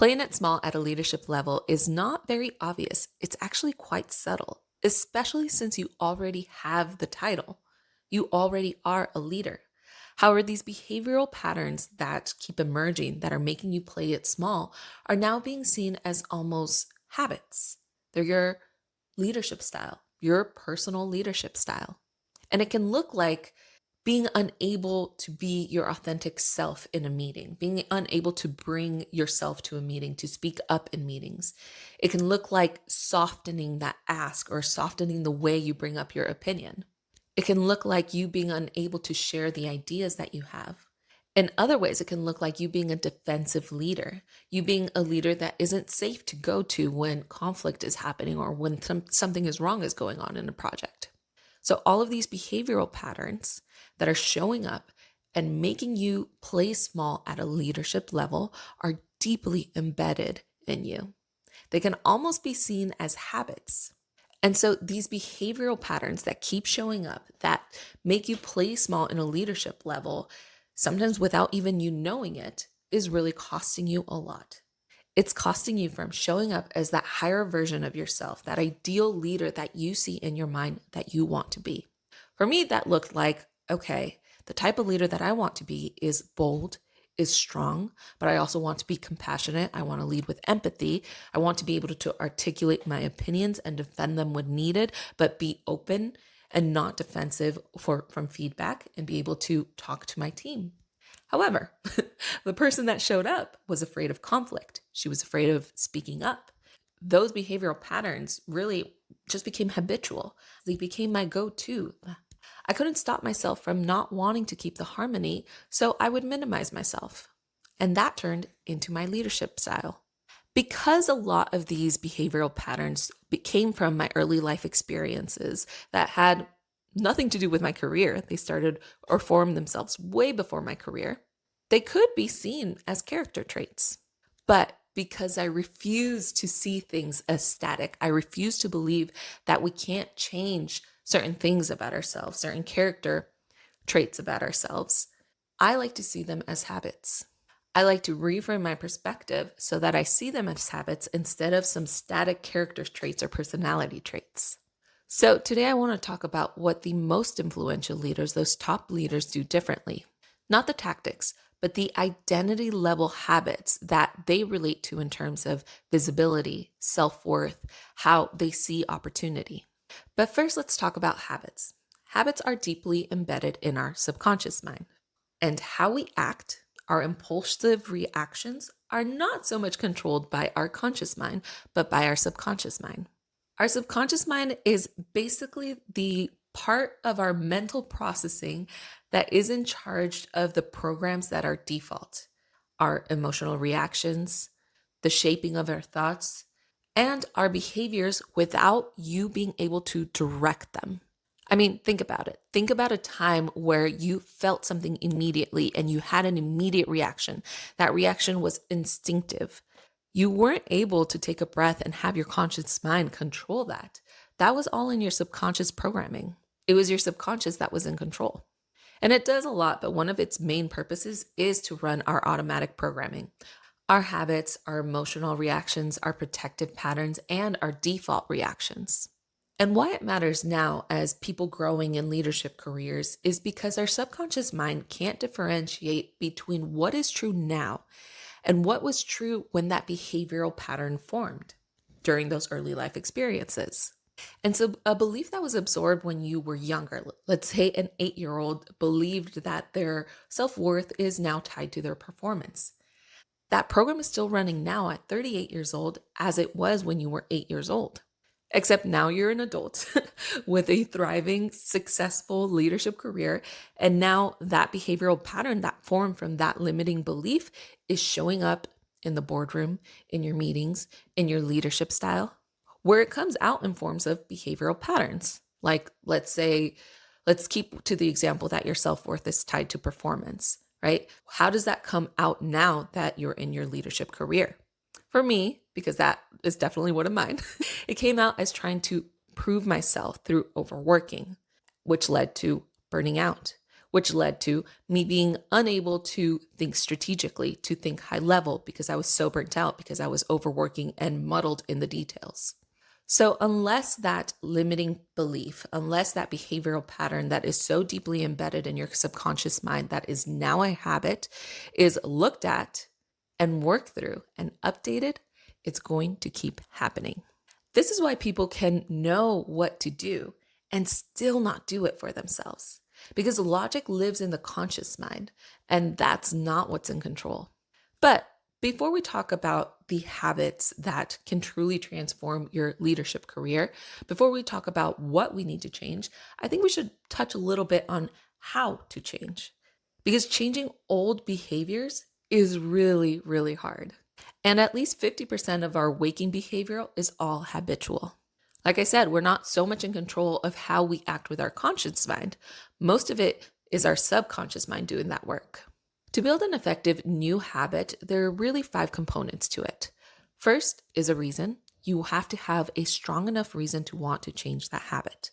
Playing it small at a leadership level is not very obvious. It's actually quite subtle, especially since you already have the title. You already are a leader. However, these behavioral patterns that keep emerging, that are making you play it small, are now being seen as almost habits. They're your leadership style, your personal leadership style. And it can look like being unable to be your authentic self in a meeting, being unable to bring yourself to a meeting, to speak up in meetings. It can look like softening that ask or softening the way you bring up your opinion. It can look like you being unable to share the ideas that you have. In other ways, it can look like you being a defensive leader, you being a leader that isn't safe to go to when conflict is happening or when something is wrong is going on in a project. So, all of these behavioral patterns that are showing up and making you play small at a leadership level are deeply embedded in you. They can almost be seen as habits. And so these behavioral patterns that keep showing up that make you play small in a leadership level, sometimes without even you knowing it, is really costing you a lot. It's costing you from showing up as that higher version of yourself, that ideal leader that you see in your mind that you want to be. For me, that looked like, okay, the type of leader that I want to be is bold, is strong, but I also want to be compassionate. I want to lead with empathy. I want to be able to articulate my opinions and defend them when needed, but be open and not defensive from feedback and be able to talk to my team. However, the person that showed up was afraid of conflict. She was afraid of speaking up. Those behavioral patterns really just became habitual. They became my go to. I couldn't stop myself from not wanting to keep the harmony, so I would minimize myself. And that turned into my leadership style. Because a lot of these behavioral patterns came from my early life experiences that had nothing to do with my career, they started or formed themselves way before my career, they could be seen as character traits. But because I refuse to see things as static, I refuse to believe that we can't change certain things about ourselves, certain character traits about ourselves, I like to see them as habits. I like to reframe my perspective so that I see them as habits instead of some static character traits or personality traits. So, today I want to talk about what the most influential leaders, those top leaders, do differently. Not the tactics, but the identity level habits that they relate to in terms of visibility, self worth, how they see opportunity. But first, let's talk about habits. Habits are deeply embedded in our subconscious mind. And how we act, our impulsive reactions, are not so much controlled by our conscious mind, but by our subconscious mind. Our subconscious mind is basically the part of our mental processing that is in charge of the programs that are default, our emotional reactions, the shaping of our thoughts, and our behaviors without you being able to direct them. I mean, think about it. Think about a time where you felt something immediately and you had an immediate reaction. That reaction was instinctive. You weren't able to take a breath and have your conscious mind control that. That was all in your subconscious programming. It was your subconscious that was in control. And it does a lot, but one of its main purposes is to run our automatic programming. Our habits, our emotional reactions, our protective patterns, and our default reactions. And why it matters now as people growing in leadership careers is because our subconscious mind can't differentiate between what is true now and what was true when that behavioral pattern formed during those early life experiences. And so, a belief that was absorbed when you were younger, let's say an 8-year-old believed that their self worth is now tied to their performance. That program is still running now at 38 years old as it was when you were 8 years old. Except now you're an adult with a thriving, successful leadership career. And now that behavioral pattern that formed from that limiting belief is showing up in the boardroom, in your meetings, in your leadership style, where it comes out in forms of behavioral patterns. Like, let's say, let's keep to the example that your self worth is tied to performance, right? How does that come out now that you're in your leadership career? For me, because that is definitely one of mine, it came out as trying to prove myself through overworking, which led to burning out, which led to me being unable to think strategically, to think high level because I was so burnt out because I was overworking and muddled in the details. So, unless that limiting belief, unless that behavioral pattern that is so deeply embedded in your subconscious mind that is now a habit is looked at and worked through and updated, it's going to keep happening. This is why people can know what to do and still not do it for themselves because logic lives in the conscious mind, and that's not what's in control. But before we talk about the habits that can truly transform your leadership career, before we talk about what we need to change, I think we should touch a little bit on how to change because changing old behaviors is really, really hard. And at least 50% of our waking behavioral is all habitual. Like I said, we're not so much in control of how we act with our conscious mind. Most of it is our subconscious mind doing that work. To build an effective new habit, there are really 5 components to it. First is a reason. You have to have a strong enough reason to want to change that habit.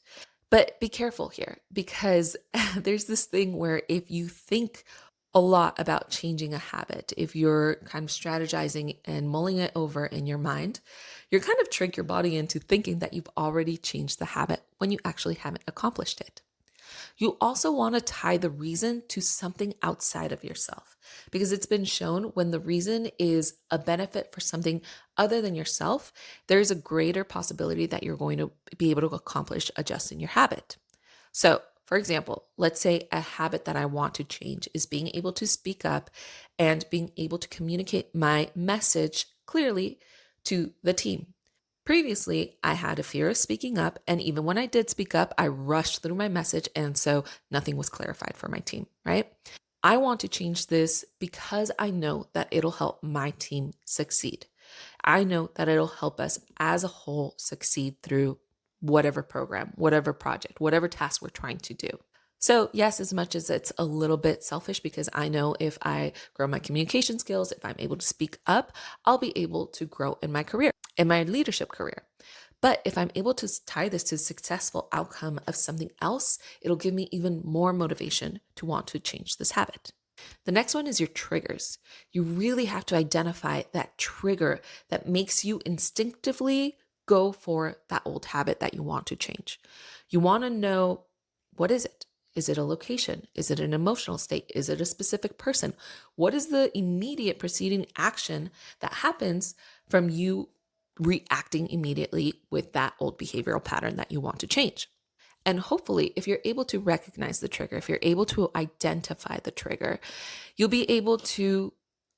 But be careful here because there's this thing where if you think a lot about changing a habit, if you're kind of strategizing and mulling it over in your mind, you're kind of trick your body into thinking that you've already changed the habit when you actually haven't accomplished it. You also want to tie the reason to something outside of yourself because it's been shown when the reason is a benefit for something other than yourself, there's a greater possibility that you're going to be able to accomplish adjusting your habit. So, for example, let's say a habit that I want to change is being able to speak up and being able to communicate my message clearly to the team. Previously, I had a fear of speaking up, and even when I did speak up, I rushed through my message, and so nothing was clarified for my team, right? I want to change this because I know that it'll help my team succeed. I know that it'll help us as a whole succeed through whatever program, whatever project, whatever task we're trying to do. So, yes, as much as it's a little bit selfish because I know if I grow my communication skills, if I'm able to speak up, I'll be able to grow in my career, in my leadership career. But if I'm able to tie this to a successful outcome of something else, it'll give me even more motivation to want to change this habit. The next one is your triggers. You really have to identify that trigger that makes you instinctively go for that old habit that you want to change. You want to know, what is it? Is it a location? Is it an emotional state? Is it a specific person? What is the immediate preceding action that happens from you reacting immediately with that old behavioral pattern that you want to change? And hopefully, if you're able to recognize the trigger, if you're able to identify the trigger, you'll be able to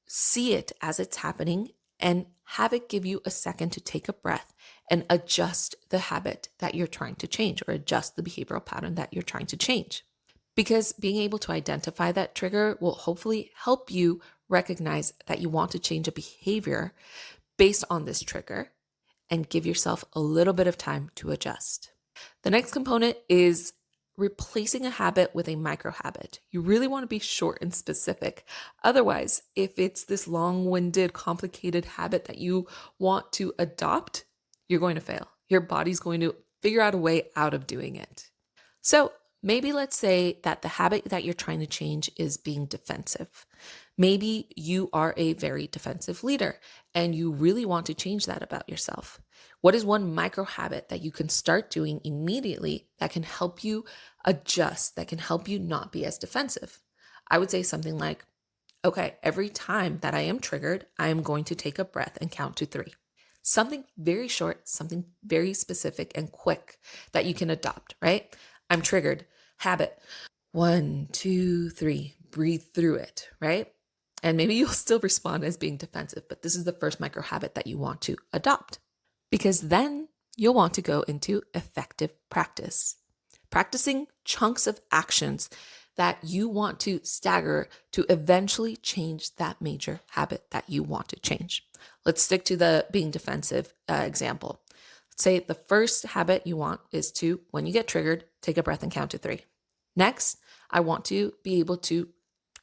see it as it's happening and have it give you a second to take a breath and adjust the habit that you're trying to change or adjust the behavioral pattern that you're trying to change. Because being able to identify that trigger will hopefully help you recognize that you want to change a behavior based on this trigger and give yourself a little bit of time to adjust. The next component is replacing a habit with a micro habit. You really want to be short and specific. Otherwise, if it's this long-winded, complicated habit that you want to adopt, you're going to fail. Your body's going to figure out a way out of doing it. So maybe let's say that the habit that you're trying to change is being defensive. Maybe you are a very defensive leader and you really want to change that about yourself. What is one micro habit that you can start doing immediately that can help you adjust, that can help you not be as defensive? I would say something like, okay, every time that I am triggered, I am going to take a breath and count to 3. Something very short, something very specific and quick that you can adopt, right? I'm triggered. Habit. 1, 2, 3. Breathe through it, right? And maybe you'll still respond as being defensive, but this is the first micro habit that you want to adopt because then you'll want to go into effective practice. Practicing chunks of actions that you want to stagger to eventually change that major habit that you want to change. Let's stick to the being defensive example. Let's say the first habit you want is to, when you get triggered, take a breath and count to 3. Next, I want to be able to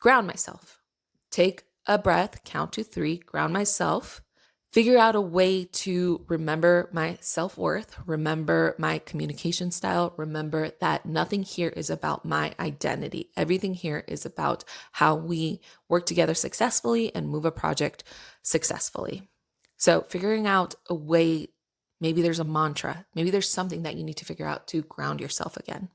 ground myself. Take a breath, count to 3, ground myself, Figure out a way to remember my self-worth, remember my communication style, remember that nothing here is about my identity. Everything here is about how we work together successfully and move a project successfully. So figuring out a way, maybe there's a mantra, maybe there's something that you need to figure out to ground yourself again.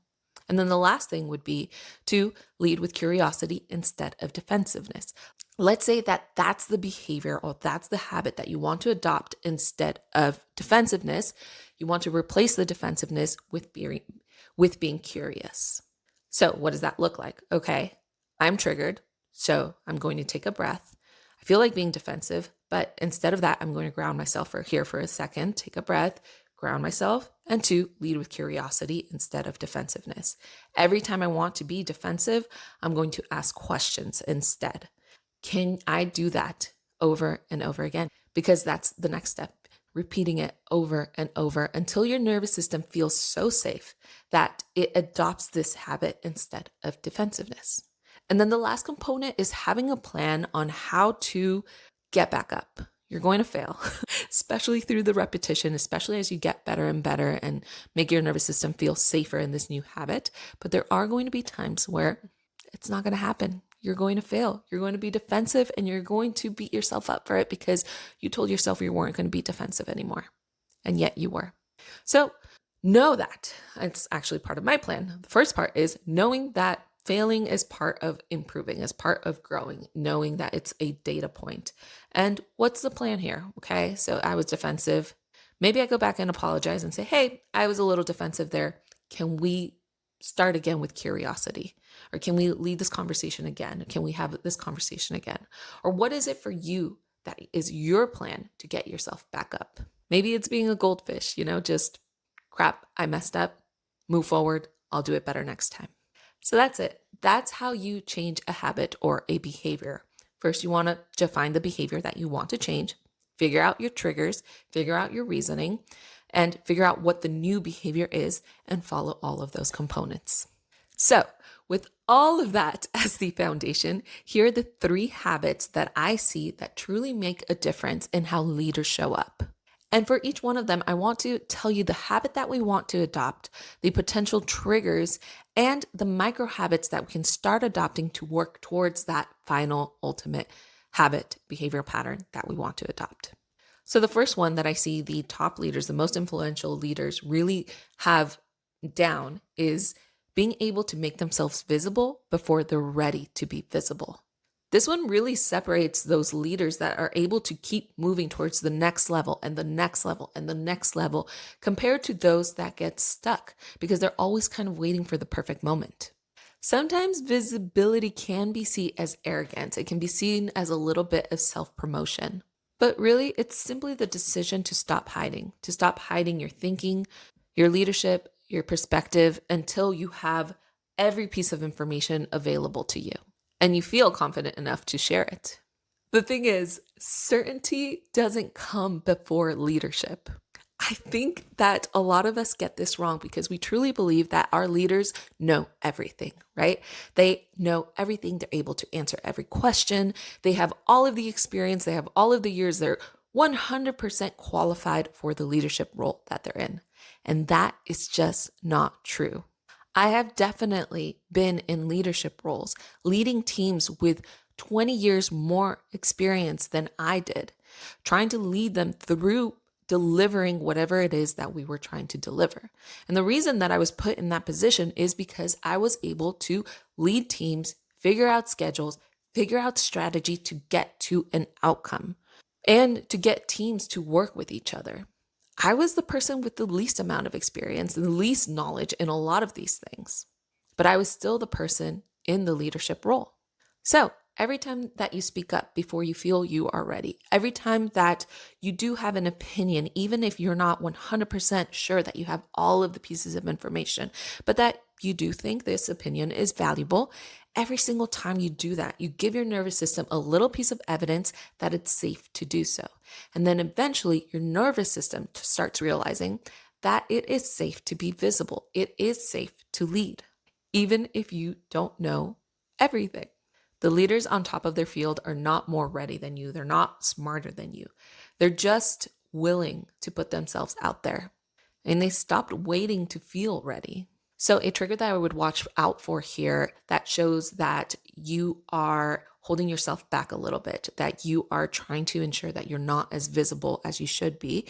And then the last thing would be to lead with curiosity instead of defensiveness. Let's say that that's the behavior or that's the habit that you want to adopt instead of defensiveness. You want to replace the defensiveness with being curious. So, what does that look like? Okay, I'm triggered, so I'm going to take a breath. I feel like being defensive, but instead of that, I'm going to ground myself for a second, take a breath, ground myself, and two, lead with curiosity instead of defensiveness. Every time I want to be defensive, I'm going to ask questions instead. Can I do that over and over again? Because that's the next step, repeating it over and over until your nervous system feels so safe that it adopts this habit instead of defensiveness. And then the last component is having a plan on how to get back up. You're going to fail, especially through the repetition, especially as you get better and better and make your nervous system feel safer in this new habit. But there are going to be times where it's not going to happen. You're going to fail. You're going to be defensive and you're going to beat yourself up for it because you told yourself you weren't going to be defensive anymore. And yet you were. So know that. It's actually part of my plan. The first part is knowing that failing is part of improving, is part of growing, knowing that it's a data point. And what's the plan here? Okay, so I was defensive. Maybe I go back and apologize and say, hey, I was a little defensive there. Can we start again with curiosity? Or can we lead this conversation again? Can we have this conversation again? Or what is it for you that is your plan to get yourself back up? Maybe it's being a goldfish, just crap, I messed up, move forward, I'll do it better next time. So that's it. That's how you change a habit or a behavior. First, you want to define the behavior that you want to change, figure out your triggers, figure out your reasoning, and figure out what the new behavior is and follow all of those components. So, with all of that as the foundation, here are the 3 habits that I see that truly make a difference in how leaders show up. And for each one of them, I want to tell you the habit that we want to adopt, the potential triggers, and the micro habits that we can start adopting to work towards that final ultimate habit behavior pattern that we want to adopt. So the first one that I see the top leaders, the most influential leaders really have down is being able to make themselves visible before they're ready to be visible. This one really separates those leaders that are able to keep moving towards the next level and the next level and the next level compared to those that get stuck because they're always kind of waiting for the perfect moment. Sometimes visibility can be seen as arrogance. It can be seen as a little bit of self-promotion. But really, it's simply the decision to stop hiding your thinking, your leadership, your perspective until you have every piece of information available to you and you feel confident enough to share it. The thing is, certainty doesn't come before leadership. I think that a lot of us get this wrong because we truly believe that our leaders know everything, right? They know everything. They're able to answer every question. They have all of the experience. They have all of the years. They're 100% qualified for the leadership role that they're in. And that is just not true. I have definitely been in leadership roles, leading teams with 20 years more experience than I did, trying to lead them through delivering whatever it is that we were trying to deliver. And the reason that I was put in that position is because I was able to lead teams, figure out schedules, figure out strategy to get to an outcome and to get teams to work with each other. I was the person with the least amount of experience and the least knowledge in a lot of these things, but I was still the person in the leadership role. So every time that you speak up before you feel you are ready, every time that you do have an opinion, even if you're not 100% sure that you have all of the pieces of information, but that you do think this opinion is valuable, every single time you do that, you give your nervous system a little piece of evidence that it's safe to do so. And then eventually your nervous system starts realizing that it is safe to be visible. It is safe to lead, even if you don't know everything. The leaders on top of their field are not more ready than you. They're not smarter than you. They're just willing to put themselves out there. And they stopped waiting to feel ready. So, a trigger that I would watch out for here that shows that you are holding yourself back a little bit, that you are trying to ensure that you're not as visible as you should be,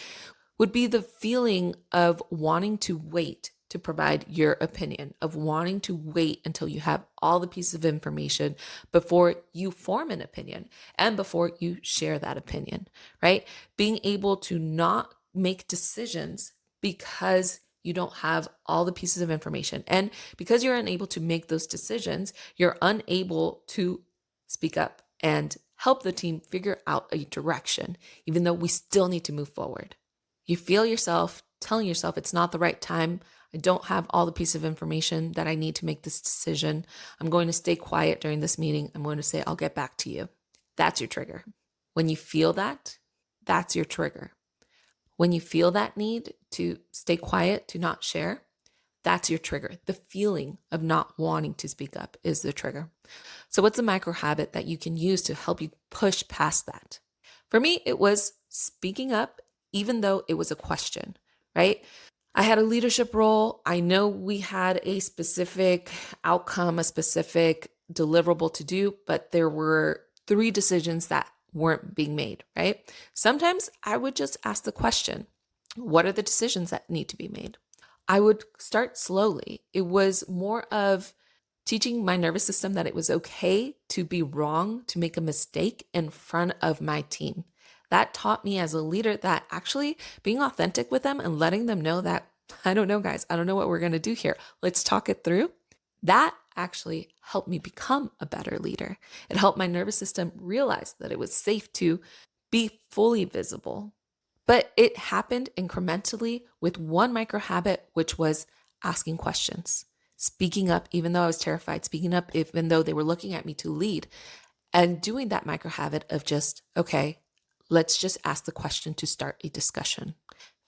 would be the feeling of wanting to wait to provide your opinion, of wanting to wait until you have all the pieces of information before you form an opinion and before you share that opinion, right? Being able to not make decisions because you don't have all the pieces of information. And because you're unable to make those decisions, you're unable to speak up and help the team figure out a direction, even though we still need to move forward. You feel yourself telling yourself it's not the right time. I don't have all the pieces of information that I need to make this decision. I'm going to stay quiet during this meeting. I'm going to say, I'll get back to you. That's your trigger. When you feel that, that's your trigger. When you feel that need to stay quiet, to not share, that's your trigger. The feeling of not wanting to speak up is the trigger. So what's a micro habit that you can use to help you push past that? For me, it was speaking up, even though it was a question, right? I had a leadership role. I know we had a specific outcome, a specific deliverable to do, but there were 3 decisions that weren't being made, right? Sometimes I would just ask the question, what are the decisions that need to be made? I would start slowly. It was more of teaching my nervous system that it was okay to be wrong, to make a mistake in front of my team. That taught me as a leader that actually being authentic with them and letting them know that, I don't know, guys, I don't know what we're going to do here. Let's talk it through. That actually helped me become a better leader. It helped my nervous system realize that it was safe to be fully visible. But it happened incrementally with one micro habit, which was asking questions, speaking up, even though I was terrified, speaking up, even though they were looking at me to lead, and doing that micro habit of just, okay, let's just ask the question to start a discussion.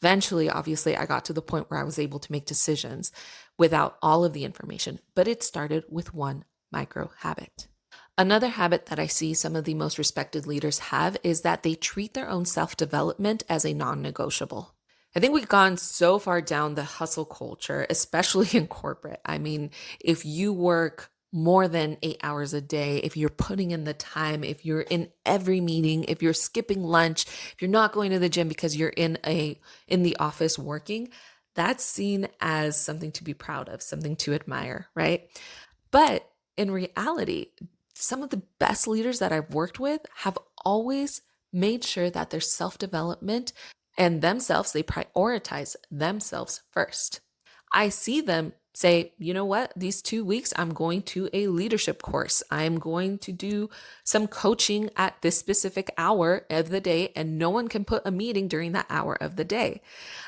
Eventually, obviously, I got to the point where I was able to make decisions without all of the information, but it started with one micro habit. Another habit that I see some of the most respected leaders have is that they treat their own self-development as a non-negotiable. I think we've gone so far down the hustle culture, especially in corporate. I mean, if you work more than 8 hours a day, if you're putting in the time, if you're in every meeting, if you're skipping lunch, if you're not going to the gym because you're in the office working, that's seen as something to be proud of, something to admire, right? But in reality, some of the best leaders that I've worked with have always made sure that their self-development and themselves, they prioritize themselves first. I see them say, you know what, these 2 weeks, I'm going to a leadership course. I'm going to do some coaching at this specific hour of the day, and no one can put a meeting during that hour of the day.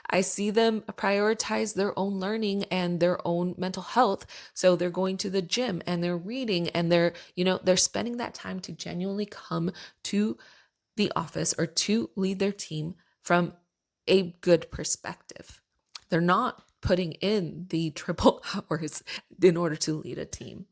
I see them prioritize their own learning and their own mental health. So they're going to the gym and they're reading and they're spending that time to genuinely come to the office or to lead their team from a good perspective. They're not putting in the triple hours in order to lead a team.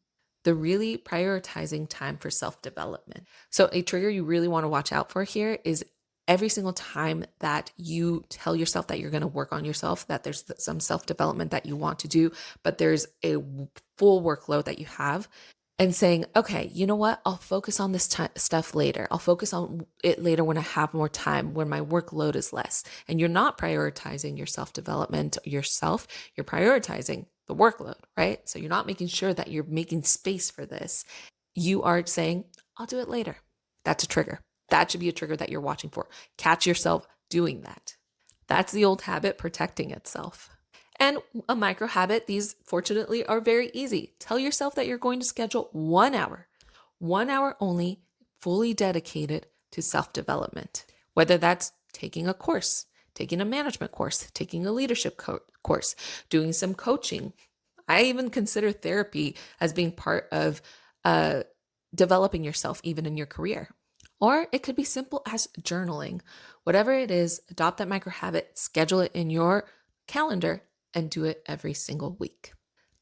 They're really prioritizing time for self-development. So a trigger you really want to watch out for here is every single time that you tell yourself that you're going to work on yourself, that there's some self-development that you want to do, but there's a full workload that you have, and saying, okay, you know what? I'll focus on this stuff later. I'll focus on it later when I have more time, when my workload is less. And you're not prioritizing your self-development yourself. You're prioritizing the workload, right? So you're not making sure that you're making space for this. You are saying, I'll do it later. That's a trigger. That should be a trigger that you're watching for. Catch yourself doing that. That's the old habit protecting itself. And a micro habit, these fortunately are very easy. Tell yourself that you're going to schedule 1 hour only, fully dedicated to self-development. Whether that's taking a course, taking a management course, taking a leadership course, doing some coaching. I even consider therapy as being part of developing yourself even in your career. Or it could be simple as journaling. Whatever it is, adopt that micro habit, schedule it in your calendar, and do it every single week.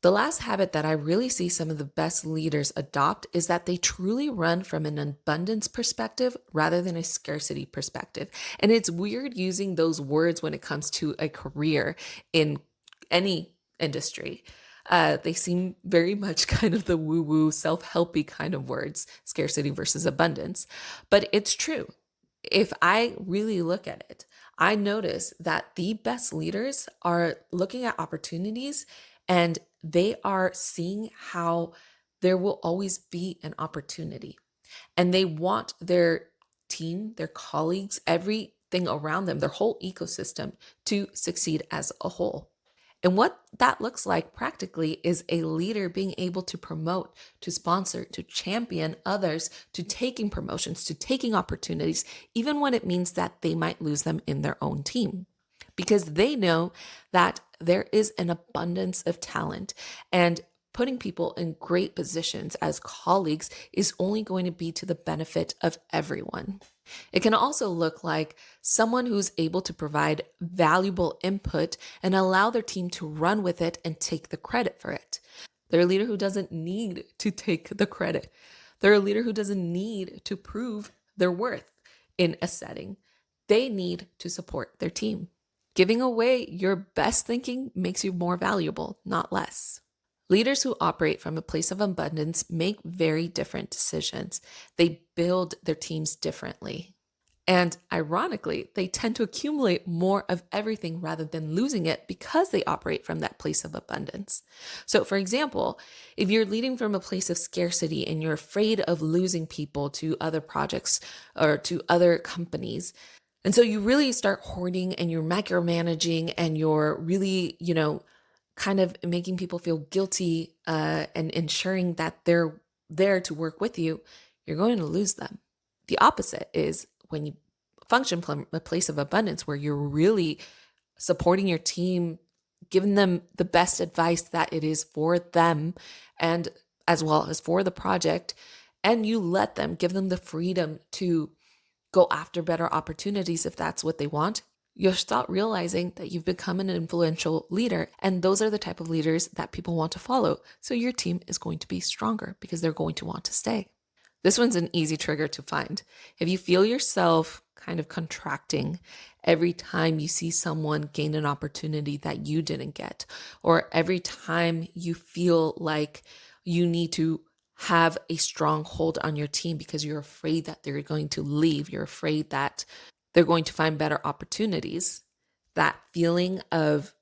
The last habit that I really see some of the best leaders adopt is that they truly run from an abundance perspective rather than a scarcity perspective. And it's weird using those words when it comes to a career in any industry. They seem very much kind of the woo woo, self helpy kind of words, scarcity versus abundance. But it's true. If I really look at it, I notice that the best leaders are looking at opportunities and they are seeing how there will always be an opportunity. And they want their team, their colleagues, everything around them, their whole ecosystem to succeed as a whole. And what that looks like practically is a leader being able to promote, to sponsor, to champion others, to taking promotions, to taking opportunities, even when it means that they might lose them in their own team. Because they know that there is an abundance of talent and putting people in great positions as colleagues is only going to be to the benefit of everyone. It can also look like someone who's able to provide valuable input and allow their team to run with it and take the credit for it. They're a leader who doesn't need to take the credit. They're a leader who doesn't need to prove their worth in a setting. They need to support their team. Giving away your best thinking makes you more valuable, not less. Leaders who operate from a place of abundance make very different decisions. They build their teams differently. And ironically, they tend to accumulate more of everything rather than losing it because they operate from that place of abundance. So, for example, if you're leading from a place of scarcity and you're afraid of losing people to other projects or to other companies, and so you really start hoarding and you're micromanaging and you're really, kind of making people feel guilty and ensuring that they're there to work with you, you're going to lose them. The opposite is when you function from a place of abundance where you're really supporting your team, giving them the best advice that it is for them and as well as for the project. And you let them give them the freedom to go after better opportunities if that's what they want. You'll start realizing that you've become an influential leader, and those are the type of leaders that people want to follow. So your team is going to be stronger because they're going to want to stay. This one's an easy trigger to find. If you feel yourself kind of contracting every time you see someone gain an opportunity that you didn't get, or every time you feel like you need to have a strong hold on your team because you're afraid that they're going to leave, you're afraid that they're going to find better opportunities, that feeling of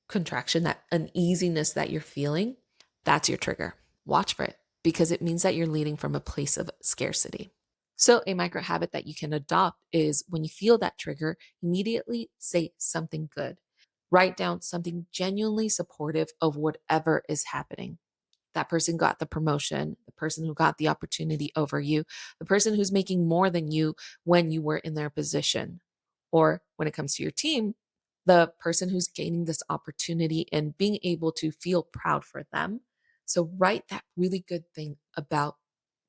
contraction, that uneasiness that you're feeling, that's your trigger. Watch for it because it means that you're leading from a place of scarcity. So, a micro habit that you can adopt is when you feel that trigger, immediately say something good. Write down something genuinely supportive of whatever is happening. That person got the promotion, the person who got the opportunity over you, the person who's making more than you when you were in their position. Or when it comes to your team, the person who's gaining this opportunity and being able to feel proud for them. So write that really good thing about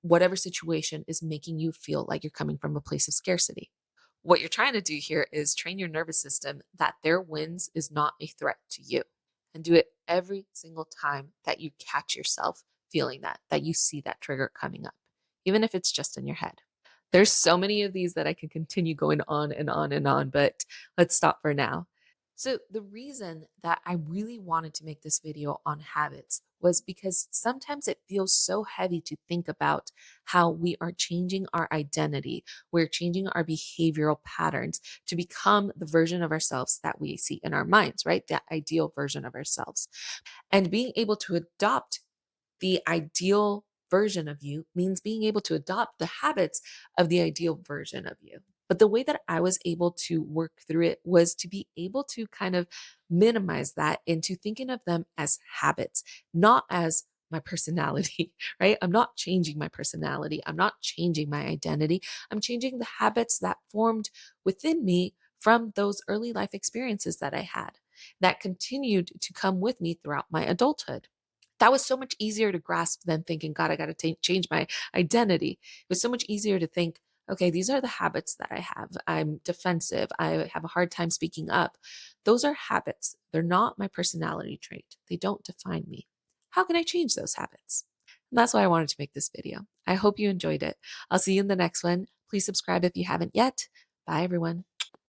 whatever situation is making you feel like you're coming from a place of scarcity. What you're trying to do here is train your nervous system that their wins is not a threat to you. And do it every single time that you catch yourself feeling that you see that trigger coming up, even if it's just in your head. There's so many of these that I can continue going on and on and on, but let's stop for now. So, the reason that I really wanted to make this video on habits was because sometimes it feels so heavy to think about how we are changing our identity. We're changing our behavioral patterns to become the version of ourselves that we see in our minds, right? The ideal version of ourselves. And being able to adopt the ideal version of you means being able to adopt the habits of the ideal version of you. But the way that I was able to work through it was to be able to kind of minimize that into thinking of them as habits, not as my personality, right? I'm not changing my personality. I'm not changing my identity. I'm changing the habits that formed within me from those early life experiences that I had that continued to come with me throughout my adulthood. That was so much easier to grasp than thinking, God, I got to change my identity. It was so much easier to think, okay, these are the habits that I have. I'm defensive. I have a hard time speaking up. Those are habits. They're not my personality trait. They don't define me. How can I change those habits? And that's why I wanted to make this video. I hope you enjoyed it. I'll see you in the next one. Please subscribe if you haven't yet. Bye, everyone.